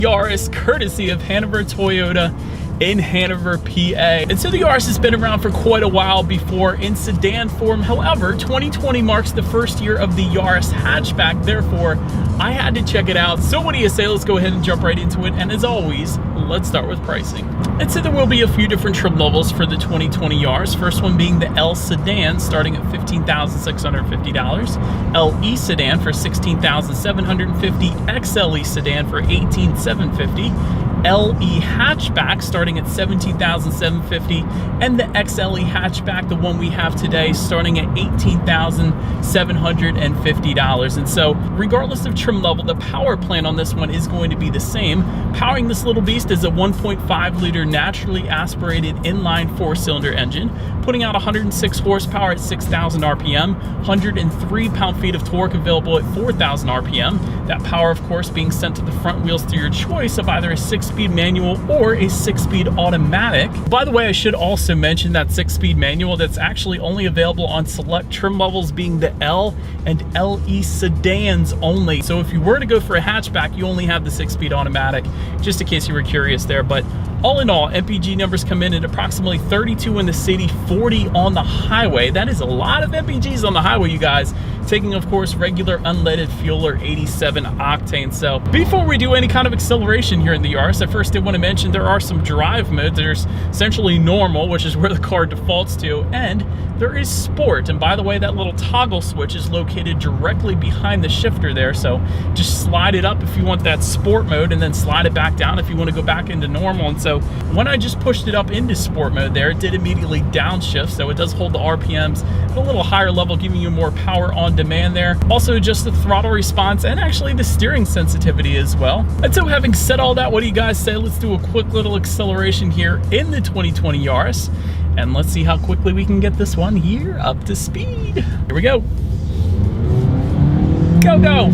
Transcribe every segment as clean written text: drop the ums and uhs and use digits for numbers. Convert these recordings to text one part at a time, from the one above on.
Yaris, courtesy of Hanover Toyota in Hanover, PA. And so the Yaris has been around for quite a while before in sedan form. However, 2020 marks the first year of the Yaris hatchback. Therefore, I had to check it out. So what do you say? Let's go ahead and jump right into it. And as always, let's start with pricing. And so there will be a few different trim levels for the 2020 Yaris. First one being the L sedan, starting at $15,650. LE sedan for $16,750. XLE sedan for $18,750. LE hatchback starting at $17,750, and the XLE hatchback, the one we have today, starting at $18,750. And so regardless of trim level, the power plant on this one is going to be the same. Powering this little beast is a 1.5 liter naturally aspirated inline 4-cylinder engine, putting out 106 horsepower at 6,000 RPM, 103 pound-feet of torque available at 4,000 RPM. That power, of course, being sent to the front wheels through your choice of either a 6-speed manual or a 6-speed automatic. By the way, I should also mention that 6-speed manual that's actually only available on select trim levels, being the L and LE sedans only. So if you were to go for a hatchback, you only have the 6-speed automatic, just in case you were curious there. But all in all, MPG numbers come in at approximately 32 in the city, 40 on the highway. That is a lot of MPGs on the highway, you guys. Taking, of course, regular unleaded fuel or 87 octane. So before we do any kind of acceleration here in the Yaris, I first did want to mention there are some drive modes. There's essentially normal, which is where the car defaults to, and there is sport. And by the way, that little toggle switch is located directly behind the shifter there. So just slide it up if you want that sport mode, and then slide it back down if you want to go back into normal. And so when I just pushed it up into sport mode there, it did immediately downshift. So it does hold the RPMs at a little higher level, giving you more power on demand there. Also just the throttle response and actually the steering sensitivity as well. And so having said all that, what do you guys say? Let's do a quick little acceleration here in the 2020 Yaris, and let's see how quickly we can get this one here up to speed. Here we go. Go, go.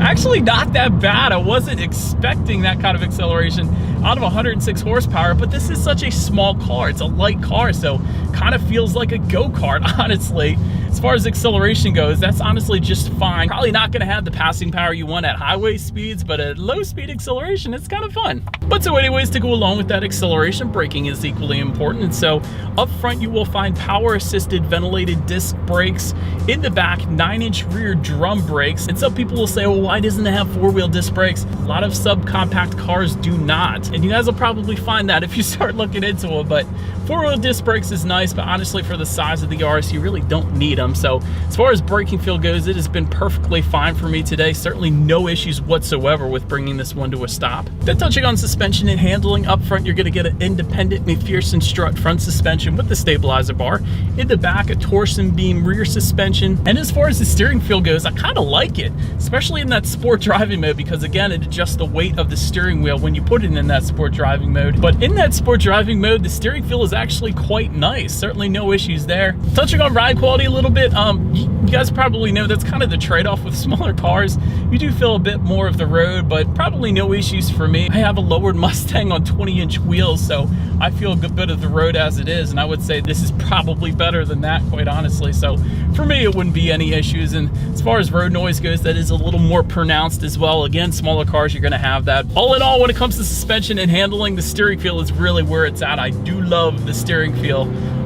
Actually not that bad. I wasn't expecting that kind of acceleration out of 106 horsepower, but this is such a small car. It's a light car, so kind of feels like a go-kart, honestly. As far as acceleration goes, that's honestly just fine. Probably not gonna have the passing power you want at highway speeds, but at low speed acceleration, it's kind of fun. But so anyways, to go along with that acceleration, braking is equally important. And so up front, you will find power assisted ventilated disc brakes. In the back, 9-inch rear drum brakes. And some people will say, well, why doesn't it have 4-wheel disc brakes? A lot of subcompact cars do not. And you guys will probably find that if you start looking into it. But 4-wheel disc brakes is nice, but honestly, for the size of the Yaris, you really don't need them. So as far as braking feel goes, it has been perfectly fine for me today. Certainly no issues whatsoever with bringing this one to a stop. Then touching on suspension and handling, up front, you're going to get an independent McPherson strut front suspension with the stabilizer bar. In the back, a torsion beam rear suspension. And as far as the steering feel goes, I kind of like it, especially in that sport driving mode, because again, it adjusts the weight of the steering wheel when you put it in that sport driving mode. But in that sport driving mode, the steering feel is actually quite nice. Certainly no issues there. Touching on ride quality a little bit, you guys probably know that's kind of the trade-off with smaller cars. You do feel a bit more of the road, but probably no issues for me. I have a lowered Mustang on 20-inch wheels, so I feel a good bit of the road as it is, and I would say this is probably better than that, quite honestly. So for me, it wouldn't be any issues. And as far as road noise goes, that is a little more pronounced as well. Again, smaller cars, you're gonna have that. All in all, when it comes to suspension and handling, the steering feel is really where it's at. I do love the steering feel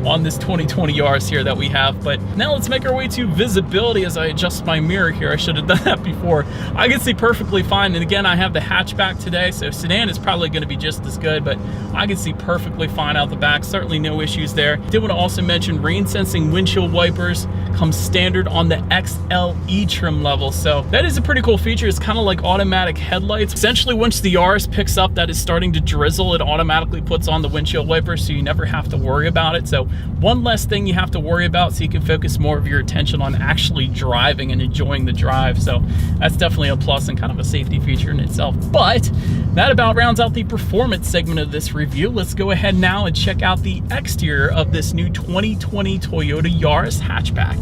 on this 2020 Yaris here that we have. But now let's make our way to visibility as I adjust my mirror here. I should have done that before. I can see perfectly fine. And again, I have the hatchback today, so sedan is probably going to be just as good, but I can see perfectly fine out the back. Certainly no issues there. Did want to also mention rain sensing windshield wipers come standard on the XLE trim level. So that is a pretty cool feature. It's kind of like automatic headlights. Essentially, once the Yaris picks up that it's starting to drizzle, it automatically puts on the windshield wipers, so you never have to worry about it. So one less thing you have to worry about, so you can focus more of your attention on actually driving and enjoying the drive. So that's definitely a plus and kind of a safety feature in itself. But that about rounds out the performance segment of this review. Let's go ahead now and check out the exterior of this new 2020 Toyota Yaris hatchback.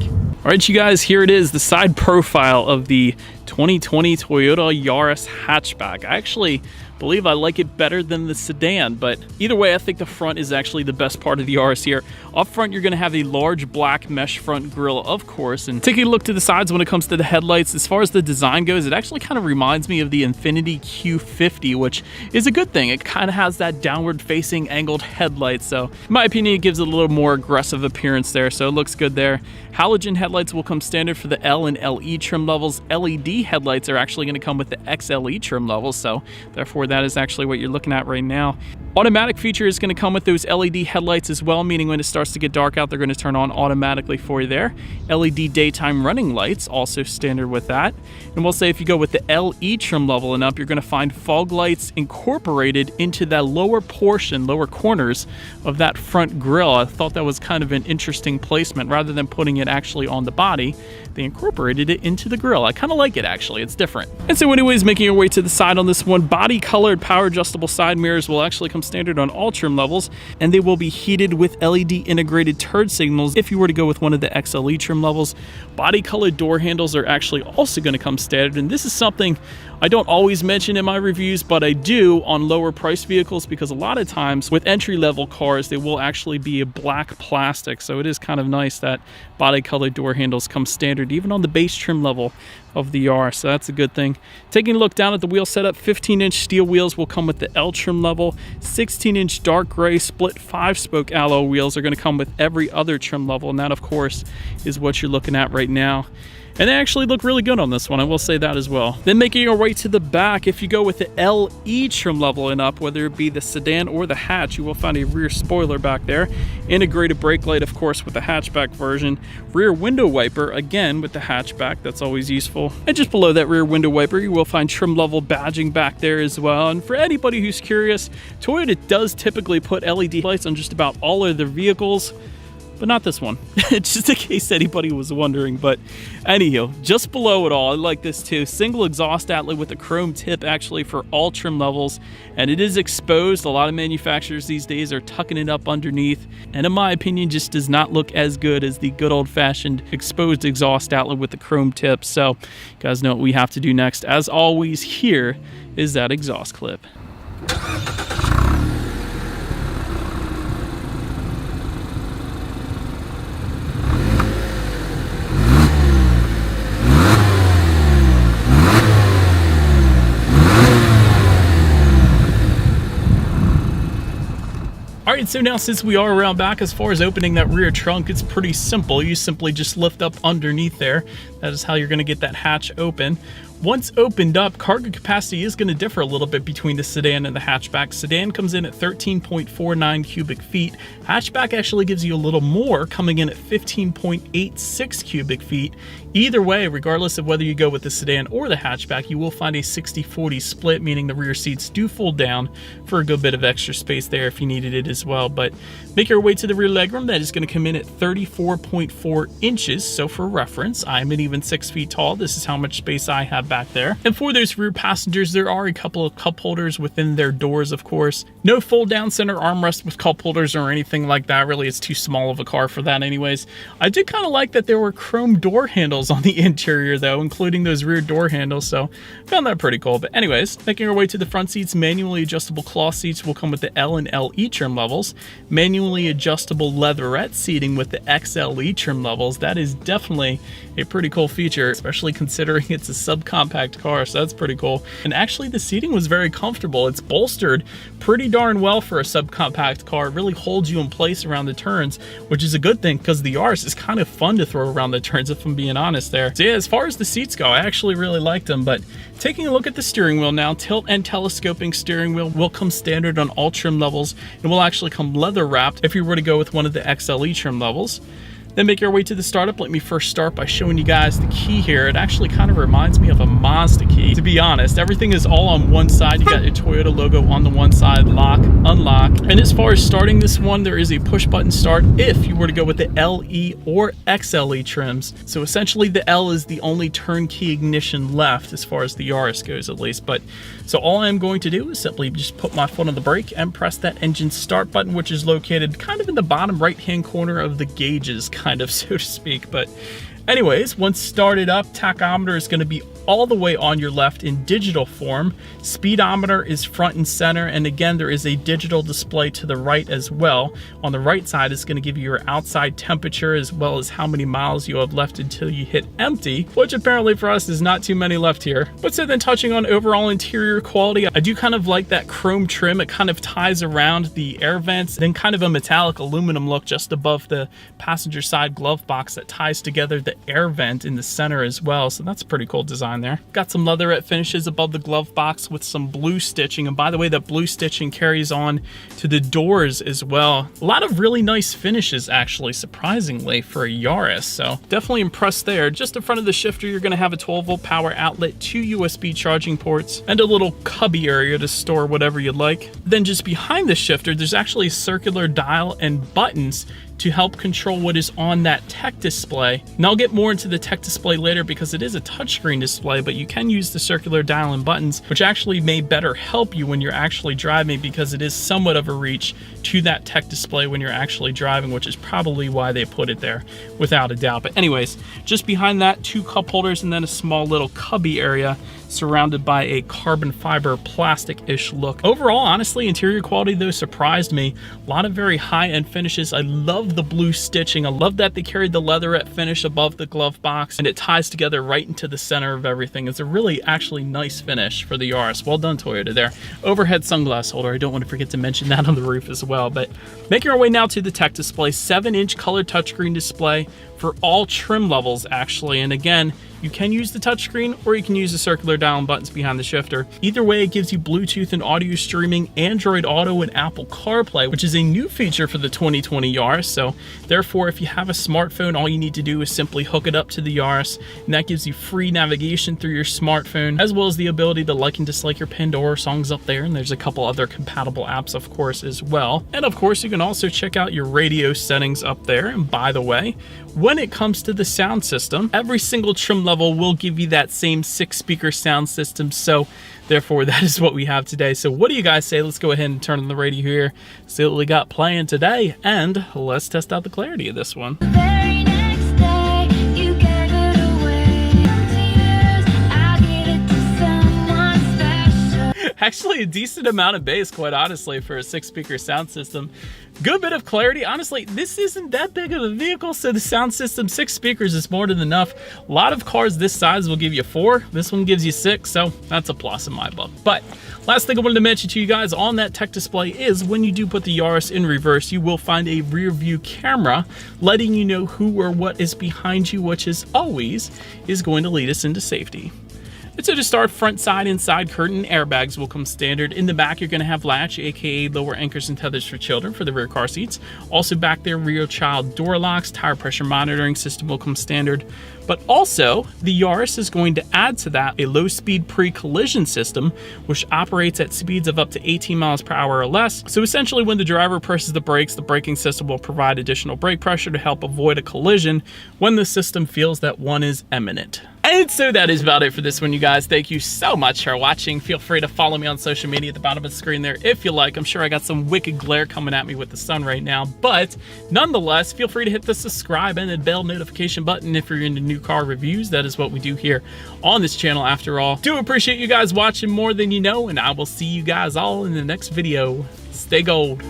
All right, you guys, here it is, the side profile of the 2020 Toyota Yaris hatchback. I actually believe I like it better than the sedan, but either way, I think the front is actually the best part of the Yaris here. Up front, you're going to have a large black mesh front grille, of course, and taking a look to the sides when it comes to the headlights, as far as the design goes, it actually kind of reminds me of the Infiniti Q50, which is a good thing. It kind of has that downward facing angled headlight, so in my opinion, it gives it a little more aggressive appearance there, so it looks good there. Halogen headlights will come standard for the L and LE trim levels. LED headlights are actually going to come with the XLE trim levels, so therefore that is actually what you're looking at right now. Automatic feature is going to come with those LED headlights as well, meaning when it starts to get dark out, they're going to turn on automatically for you there. LED daytime running lights, also standard with that. And we'll say if you go with the LE trim level and up, you're going to find fog lights incorporated into that lower portion, lower corners of that front grille. I thought that was kind of an interesting placement. Rather than putting it actually on the body, they incorporated it into the grille. I kind of like it, actually. It's different. And so anyways, making your way to the side on this one, body colored power adjustable side mirrors will actually come standard on all trim levels, and they will be heated with LED integrated turn signals if you were to go with one of the XLE trim levels. Body colored door handles are actually also going to come standard, and this is something I don't always mention in my reviews, but I do on lower price vehicles, because a lot of times with entry-level cars, they will actually be a black plastic. So it is kind of nice that body colored door handles come standard even on the base trim level of the Yaris, so that's a good thing. Taking a look down at the wheel setup, 15-inch steel wheels will come with the L trim level. 16-inch dark gray split 5-spoke alloy wheels are going to come with every other trim level, and that of course is what you're looking at right now. And they actually look really good on this one, I will say that as well. Then making your way to the back, if you go with the LE trim level and up, whether it be the sedan or the hatch, you will find a rear spoiler back there. Integrated brake light, of course, with the hatchback version. Rear window wiper, again, with the hatchback. That's always useful. And just below that rear window wiper, you will find trim level badging back there as well. And for anybody who's curious, Toyota does typically put LED lights on just about all of their vehicles, but not this one. Just in case anybody was wondering. But anyhow, just below it all, I like this too. Single exhaust outlet with a chrome tip, actually for all trim levels, and it is exposed. A lot of manufacturers these days are tucking it up underneath, and in my opinion, just does not look as good as the good old-fashioned exposed exhaust outlet with the chrome tip. So you guys know what we have to do next. As always, here is that exhaust clip. Alright, so now since we are around back, as far as opening that rear trunk, it's pretty simple. You simply just lift up underneath there. That is how you're going to get that hatch open. Once opened up, cargo capacity is going to differ a little bit between the sedan and the hatchback. Sedan comes in at 13.49 cubic feet. Hatchback actually gives you a little more, coming in at 15.86 cubic feet. Either way, regardless of whether you go with the sedan or the hatchback, you will find a 60-40 split, meaning the rear seats do fold down for a good bit of extra space there if you needed it as well. But make your way to the rear legroom. That is going to come in at 34.4 inches. So for reference, I'm an even 6 feet tall. This is how much space I have back there. And for those rear passengers, there are a couple of cup holders within their doors, of course. No fold down center armrest with cup holders or anything like that. Really, it's too small of a car for that anyways. I did kind of like that there were chrome door handles on the interior though, including those rear door handles, so found that pretty cool. But anyways, making our way to the front seats, manually adjustable cloth seats will come with the L and LE trim levels. Manually adjustable leatherette seating with the XLE trim levels. That is definitely a pretty cool feature, especially considering it's a subcompact car, so that's pretty cool. And actually the seating was very comfortable. It's bolstered pretty darn well for a subcompact car. It really holds you in place around the turns, which is a good thing because the Yaris is kind of fun to throw around the turns, if I'm being honest there. So yeah, as far as the seats go, I actually really liked them. But taking a look at the steering wheel now, tilt and telescoping steering wheel will come standard on all trim levels and will actually come leather wrapped if you were to go with one of the XLE trim levels. Then make your way to the startup. Let me first start by showing you guys the key here. It actually kind of reminds me of a Mazda key, to be honest. Everything is all on one side. You got your Toyota logo on the one side, lock, unlock. And as far as starting this one, there is a push button start if you were to go with the LE or XLE trims. So essentially the L is the only turnkey ignition left as far as the Yaris goes, at least. But so all I'm going to do is simply just put my foot on the brake and press that engine start button, which is located kind of in the bottom right hand corner of the gauges, kind of, so to speak. But anyways, once started up, tachometer is going to be all the way on your left in digital form. Speedometer is front and center, and again, there is a digital display to the right as well. On the right side, it's going to give you your outside temperature as well as how many miles you have left until you hit empty, which apparently for us is not too many left here. But so then touching on overall interior quality, I do kind of like that chrome trim. It kind of ties around the air vents, then kind of a metallic aluminum look just above the passenger side glove box that ties together the air vent in the center as well. So that's a pretty cool design there. Got some leatherette finishes above the glove box with some blue stitching. And by the way, that blue stitching carries on to the doors as well. A lot of really nice finishes actually, surprisingly, for a Yaris. So definitely impressed there. Just in front of the shifter, you're going to have a 12-volt power outlet, 2 USB charging ports, and a little cubby area to store whatever you'd like. Then just behind the shifter, there's actually a circular dial and buttons to help control what is on that tech display. And I'll get more into the tech display later because it is a touchscreen display, but you can use the circular dial and buttons, which actually may better help you when you're actually driving because it is somewhat of a reach to that tech display when you're actually driving, which is probably why they put it there, without a doubt. But anyways, just behind that, 2 cup holders and then a small little cubby area surrounded by a carbon fiber plastic-ish look. Overall, honestly, interior quality though surprised me. A lot of very high-end finishes. I love the blue stitching. I love that they carried the leatherette finish above the glove box and it ties together right into the center of everything. It's a really actually nice finish for the Yaris. Well done, Toyota there. Overhead sunglass holder. I don't want to forget to mention that on the roof as well. But making our way now to the tech display, 7-inch color touchscreen display for all trim levels actually. And again, you can use the touchscreen or you can use the circular dial and buttons behind the shifter. Either way, it gives you Bluetooth and audio streaming, Android Auto, and Apple CarPlay, which is a new feature for the 2020 Yaris. So therefore, if you have a smartphone, all you need to do is simply hook it up to the Yaris, and that gives you free navigation through your smartphone, as well as the ability to like and dislike your Pandora songs up there. And there's a couple other compatible apps, of course, as well. And of course, you can also check out your radio settings up there. And by the way, when it comes to the sound system, every single trim level will give you that same 6-speaker sound system. So therefore, that is what we have today. So what do you guys say? Let's go ahead and turn on the radio here, see what we got playing today, and let's test out the clarity of this one. Actually a decent amount of bass, quite honestly, for a 6-speaker sound system. Good bit of clarity. Honestly, this isn't that big of a vehicle, so the sound system, 6 speakers is more than enough. A lot of cars this size will give you 4. This one gives you 6, so that's a plus in my book. But last thing I wanted to mention to you guys on that tech display is when you do put the Yaris in reverse, you will find a rear view camera letting you know who or what is behind you, which is always going to lead us into safety. And so to start, front side and side curtain airbags will come standard. In the back, you're going to have latch, aka lower anchors and tethers for children for the rear car seats. Also back there, rear child door locks, tire pressure monitoring system will come standard. But also, the Yaris is going to add to that a low-speed pre-collision system, which operates at speeds of up to 18 miles per hour or less. So essentially, when the driver presses the brakes, the braking system will provide additional brake pressure to help avoid a collision when the system feels that one is imminent. And so that is about it for this one, you guys. Thank you so much for watching. Feel free to follow me on social media at the bottom of the screen there if you like. I'm sure I got some wicked glare coming at me with the sun right now, but nonetheless, feel free to hit the subscribe and the bell notification button if you're into new car reviews. That is what we do here on this channel after all. Do appreciate you guys watching more than you know, and I will see you guys all in the next video. Stay gold.